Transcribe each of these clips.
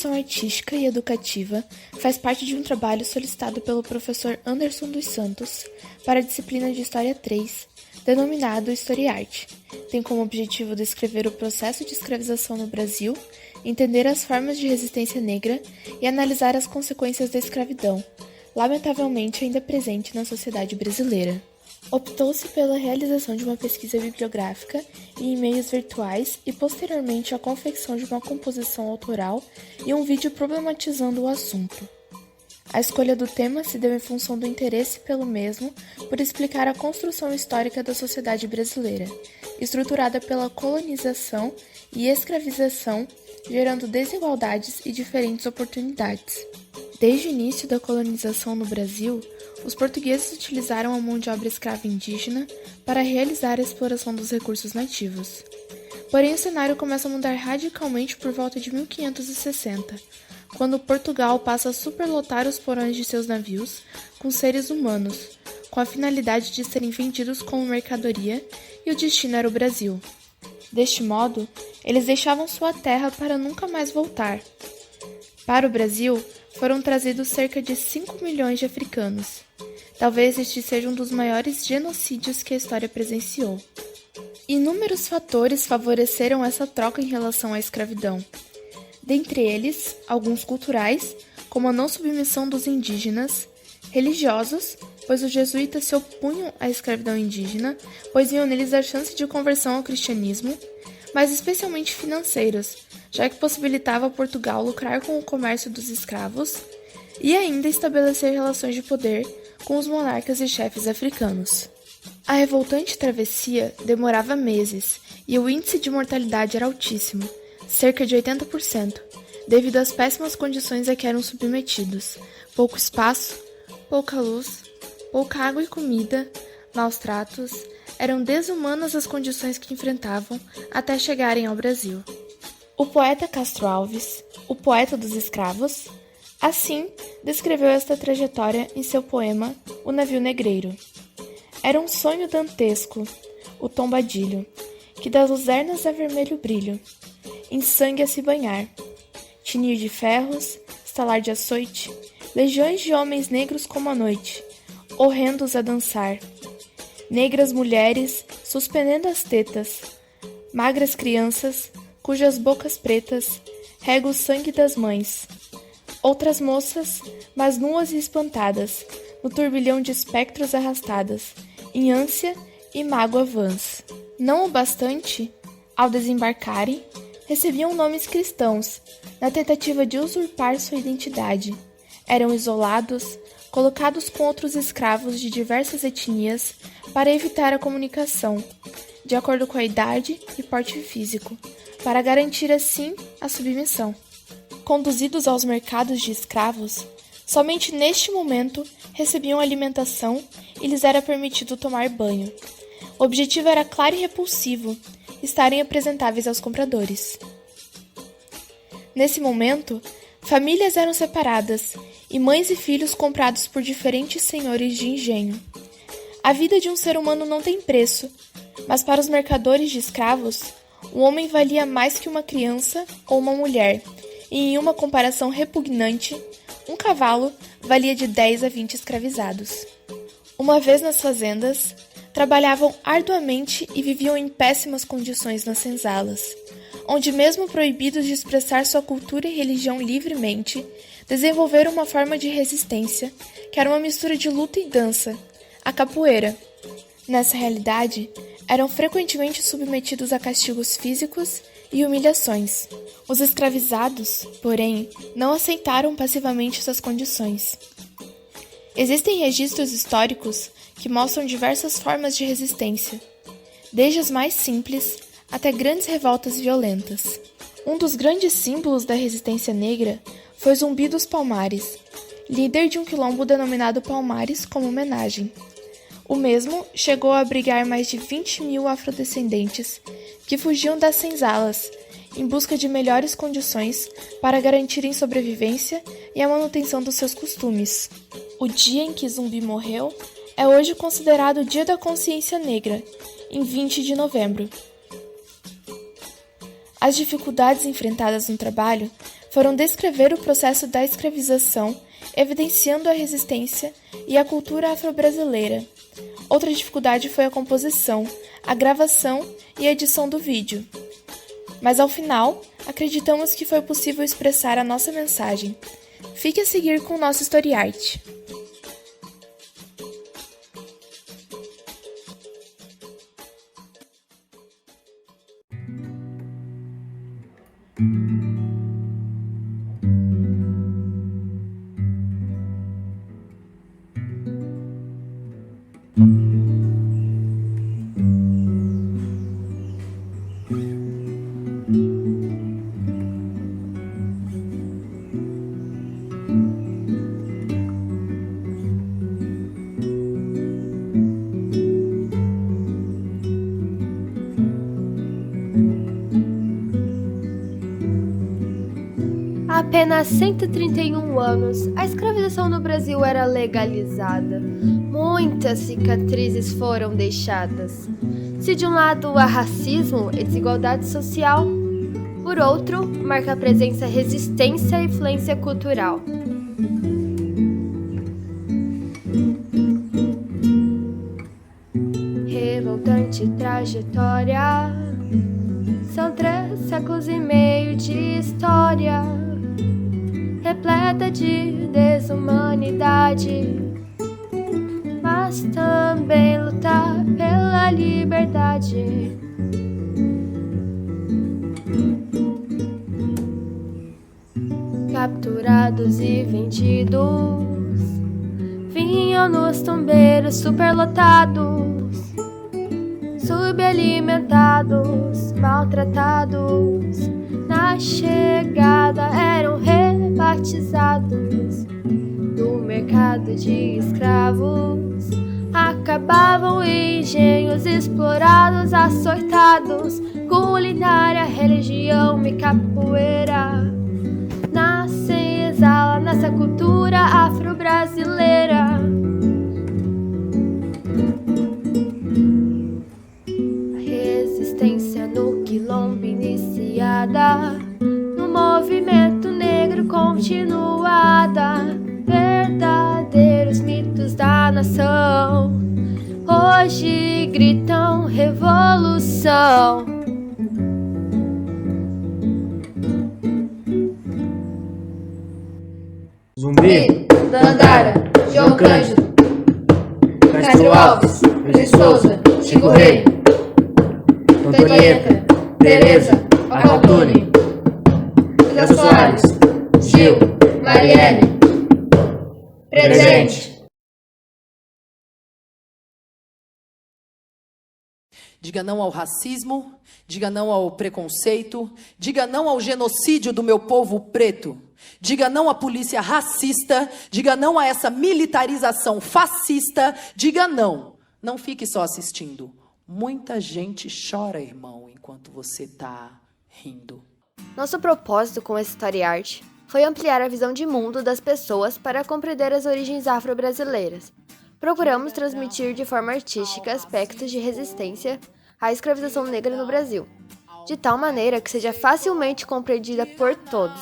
produção artística e educativa faz parte de um trabalho solicitado pelo professor Anderson dos Santos para a disciplina de História 3, denominado Historiarte. Tem como objetivo descrever o processo de escravização no Brasil, entender as formas de resistência negra e analisar as consequências da escravidão, lamentavelmente ainda presente na sociedade brasileira. Optou-se pela realização de uma pesquisa bibliográfica e e-mails virtuais e, posteriormente, a confecção de uma composição autoral e um vídeo problematizando o assunto. A escolha do tema se deu em função do interesse pelo mesmo por explicar a construção histórica da sociedade brasileira, estruturada pela colonização e escravização, gerando desigualdades e diferentes oportunidades. Desde o início da colonização no Brasil, os portugueses utilizaram a mão de obra escrava indígena para realizar a exploração dos recursos nativos. Porém, o cenário começa a mudar radicalmente por volta de 1560, quando Portugal passa a superlotar os porões de seus navios com seres humanos, com a finalidade de serem vendidos como mercadoria, e o destino era o Brasil. Deste modo, eles deixavam sua terra para nunca mais voltar. Para o Brasil, foram trazidos cerca de 5 milhões de africanos. Talvez este seja um dos maiores genocídios que a história presenciou. Inúmeros fatores favoreceram essa troca em relação à escravidão. Dentre eles, alguns culturais, como a não submissão dos indígenas, religiosos, pois os jesuítas se opunham à escravidão indígena, pois viam neles a chance de conversão ao cristianismo, mas especialmente financeiros, já que possibilitava a Portugal lucrar com o comércio dos escravos e ainda estabelecer relações de poder com os monarcas e chefes africanos. A revoltante travessia demorava meses e o índice de mortalidade era altíssimo, cerca de 80%, devido às péssimas condições a que eram submetidos: pouco espaço, pouca luz, pouca água e comida, maus tratos. Eram desumanas as condições que enfrentavam até chegarem ao Brasil. O poeta Castro Alves, o poeta dos escravos, assim descreveu esta trajetória em seu poema O Navio Negreiro. Era um sonho dantesco, o tombadilho, que das luzernas é vermelho brilho, em sangue a se banhar, tinir de ferros, estalar de açoite, legiões de homens negros como a noite, horrendos a dançar, negras mulheres suspendendo as tetas, magras crianças, cujas bocas pretas regam o sangue das mães, outras moças, mas nuas e espantadas, no turbilhão de espectros arrastadas, em ânsia e mágoa vãs. Não o bastante, ao desembarcarem, recebiam nomes cristãos, na tentativa de usurpar sua identidade. Eram isolados, colocados com outros escravos de diversas etnias para evitar a comunicação, de acordo com a idade e porte físico, para garantir assim a submissão. Conduzidos aos mercados de escravos, somente neste momento recebiam alimentação e lhes era permitido tomar banho. O objetivo era claro e repulsivo: estarem apresentáveis aos compradores. Nesse momento, famílias eram separadas e mães e filhos comprados por diferentes senhores de engenho. A vida de um ser humano não tem preço, mas para os mercadores de escravos, um homem valia mais que uma criança ou uma mulher, e em uma comparação repugnante, um cavalo valia de 10 a 20 escravizados. Uma vez nas fazendas, trabalhavam arduamente e viviam em péssimas condições nas senzalas, onde mesmo proibidos de expressar sua cultura e religião livremente, desenvolveram uma forma de resistência que era uma mistura de luta e dança, a capoeira. Nessa realidade, eram frequentemente submetidos a castigos físicos e humilhações. Os escravizados, porém, não aceitaram passivamente essas condições. Existem registros históricos que mostram diversas formas de resistência, desde as mais simples até grandes revoltas violentas. Um dos grandes símbolos da resistência negra foi Zumbi dos Palmares, líder de um quilombo denominado Palmares como homenagem. O mesmo chegou a abrigar mais de 20 mil afrodescendentes que fugiam das senzalas em busca de melhores condições para garantirem sobrevivência e a manutenção dos seus costumes. O dia em que Zumbi morreu é hoje considerado o Dia da Consciência Negra, em 20 de novembro. As dificuldades enfrentadas no trabalho foram descrever o processo da escravização, evidenciando a resistência e a cultura afro-brasileira. Outra dificuldade foi a composição, a gravação e a edição do vídeo. Mas ao final, acreditamos que foi possível expressar a nossa mensagem. Fique a seguir com o nosso Story Art. Há apenas 131 anos, a escravização no Brasil era legalizada. Muitas cicatrizes foram deixadas. Se de um lado há racismo e desigualdade social, por outro, marca a presença resistência e influência cultural. Revoltante trajetória, são 3 séculos e meio de história, repleta de desumanidade, mas também lutar pela liberdade. Capturados e vendidos, vinham nos tombeiros superlotados, subalimentados, maltratados. Na chegada eram rebatizados do mercado de escravos. Acabavam em engenhos explorados, açoitados, culinária, religião e capoeira. Nasce e exala nessa cultura afro-brasileira. A resistência no quilombo iniciada, no movimento negro continuada, verdadeiros mitos da nação, hoje gritam revolução. Zumbi, Dandara, João Cândido, Castro Alves, Luiz Souza, Chico Rei, Antonieta, Tereza, Acaltune, Elza Soares, Gil, Marielle, presente. Diga não ao racismo, diga não ao preconceito, diga não ao genocídio do meu povo preto. Diga não à polícia racista, diga não a essa militarização fascista, diga não. Não fique só assistindo. Muita gente chora, irmão, enquanto você está rindo. Nosso propósito com esse Story Art foi ampliar a visão de mundo das pessoas para compreender as origens afro-brasileiras. Procuramos transmitir de forma artística aspectos de resistência à escravização negra no Brasil, de tal maneira que seja facilmente compreendida por todos.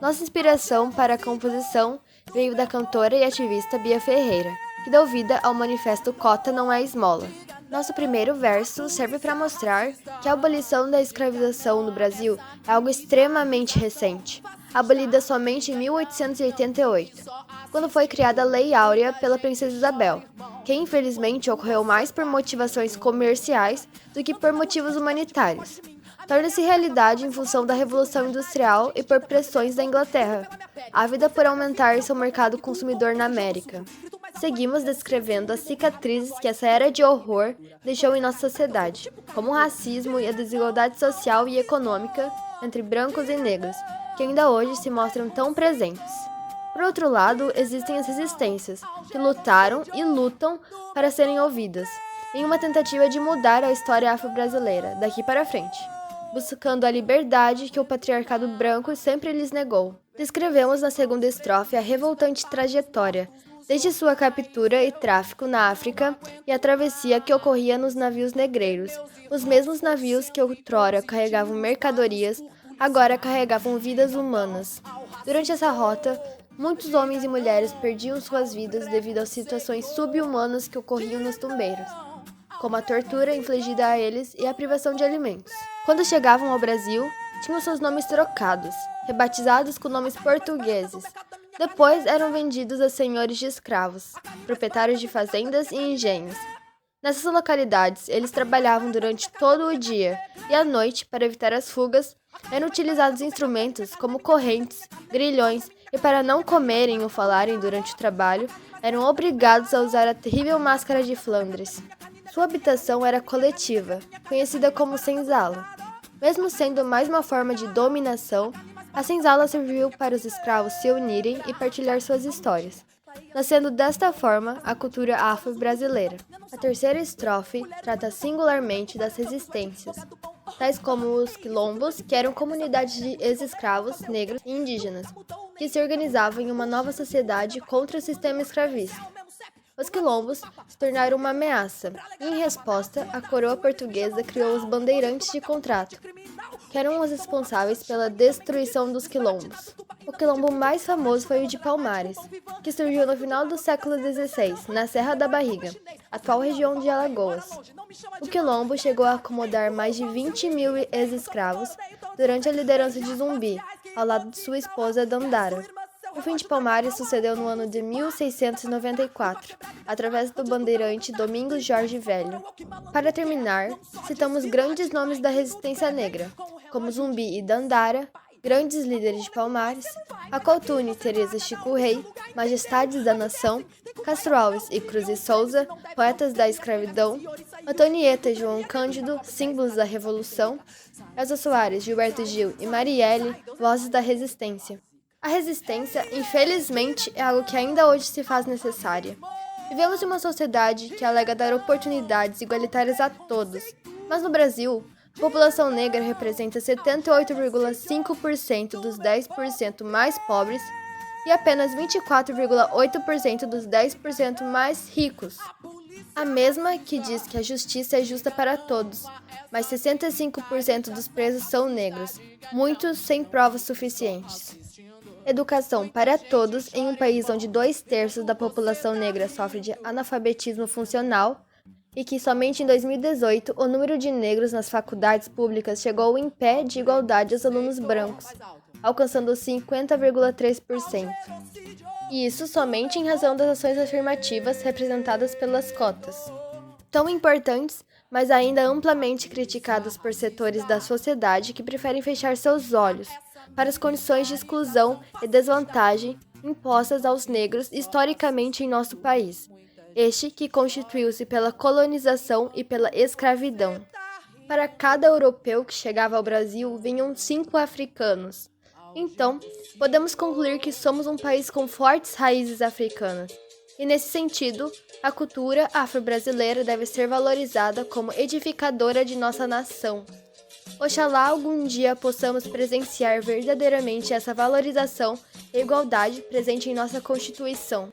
Nossa inspiração para a composição veio da cantora e ativista Bia Ferreira, que deu vida ao manifesto Cota Não é Esmola. Nosso primeiro verso serve para mostrar que a abolição da escravização no Brasil é algo extremamente recente, abolida somente em 1888, quando foi criada a Lei Áurea pela Princesa Isabel, que infelizmente ocorreu mais por motivações comerciais do que por motivos humanitários. Torna-se realidade em função da Revolução Industrial e por pressões da Inglaterra, ávida por aumentar seu mercado consumidor na América. Seguimos descrevendo as cicatrizes que essa era de horror deixou em nossa sociedade, como o racismo e a desigualdade social e econômica entre brancos e negros, que ainda hoje se mostram tão presentes. Por outro lado, existem as resistências, que lutaram e lutam para serem ouvidas, em uma tentativa de mudar a história afro-brasileira daqui para frente, buscando a liberdade que o patriarcado branco sempre lhes negou. Descrevemos na segunda estrofe a revoltante trajetória, desde sua captura e tráfico na África e a travessia que ocorria nos navios negreiros, os mesmos navios que outrora carregavam mercadorias agora carregavam vidas humanas. Durante essa rota, muitos homens e mulheres perdiam suas vidas devido às situações subhumanas que ocorriam nos tumbeiros, como a tortura infligida a eles e a privação de alimentos. Quando chegavam ao Brasil, tinham seus nomes trocados, rebatizados com nomes portugueses. Depois eram vendidos a senhores de escravos, proprietários de fazendas e engenhos. Nessas localidades, eles trabalhavam durante todo o dia e à noite, para evitar as fugas, eram utilizados instrumentos como correntes, grilhões e, para não comerem ou falarem durante o trabalho, eram obrigados a usar a terrível máscara de Flandres. Sua habitação era coletiva, conhecida como senzala. Mesmo sendo mais uma forma de dominação, a senzala serviu para os escravos se unirem e partilhar suas histórias, nascendo desta forma a cultura afro-brasileira. A terceira estrofe trata singularmente das resistências, tais como os quilombos, que eram comunidades de ex-escravos negros e indígenas, que se organizavam em uma nova sociedade contra o sistema escravista. Os quilombos se tornaram uma ameaça, e em resposta, a coroa portuguesa criou os bandeirantes de contrato, que eram os responsáveis pela destruição dos quilombos. O quilombo mais famoso foi o de Palmares, que surgiu no final do século XVI, na Serra da Barriga, atual região de Alagoas. O quilombo chegou a acomodar mais de 20 mil ex-escravos durante a liderança de Zumbi, ao lado de sua esposa Dandara. O fim de Palmares sucedeu no ano de 1694, através do bandeirante Domingos Jorge Velho. Para terminar, citamos grandes nomes da resistência negra, como Zumbi e Dandara, grandes líderes de Palmares, Acoltune, Teresa Chico Rei, Majestades da Nação, Castro Alves e Cruz e Souza, poetas da escravidão, Antonieta e João Cândido, símbolos da Revolução, Elza Soares, Gilberto Gil e Marielle, vozes da resistência. A resistência, infelizmente, é algo que ainda hoje se faz necessária. Vivemos em uma sociedade que alega dar oportunidades igualitárias a todos, mas no Brasil, a população negra representa 78,5% dos 10% mais pobres e apenas 24,8% dos 10% mais ricos. A mesma que diz que a justiça é justa para todos, mas 65% dos presos são negros, muitos sem provas suficientes. Educação para todos em um país onde 2/3 da população negra sofre de analfabetismo funcional e que somente em 2018 o número de negros nas faculdades públicas chegou em pé de igualdade aos alunos brancos, alcançando 50,3%. E isso somente em razão das ações afirmativas representadas pelas cotas. Tão importantes, mas ainda amplamente criticadas por setores da sociedade que preferem fechar seus olhos para as condições de exclusão e desvantagem impostas aos negros historicamente em nosso país, este que constituiu-se pela colonização e pela escravidão. Para cada europeu que chegava ao Brasil, vinham 5 africanos. Então, podemos concluir que somos um país com fortes raízes africanas, e nesse sentido, a cultura afro-brasileira deve ser valorizada como edificadora de nossa nação. Oxalá algum dia possamos presenciar verdadeiramente essa valorização e igualdade presente em nossa Constituição.